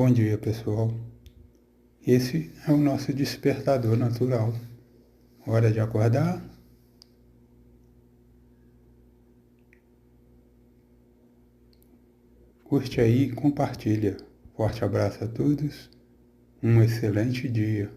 Bom dia, pessoal. Esse é o nosso despertador natural. Hora de acordar? Curte aí e compartilha. Forte abraço a todos. Um excelente dia.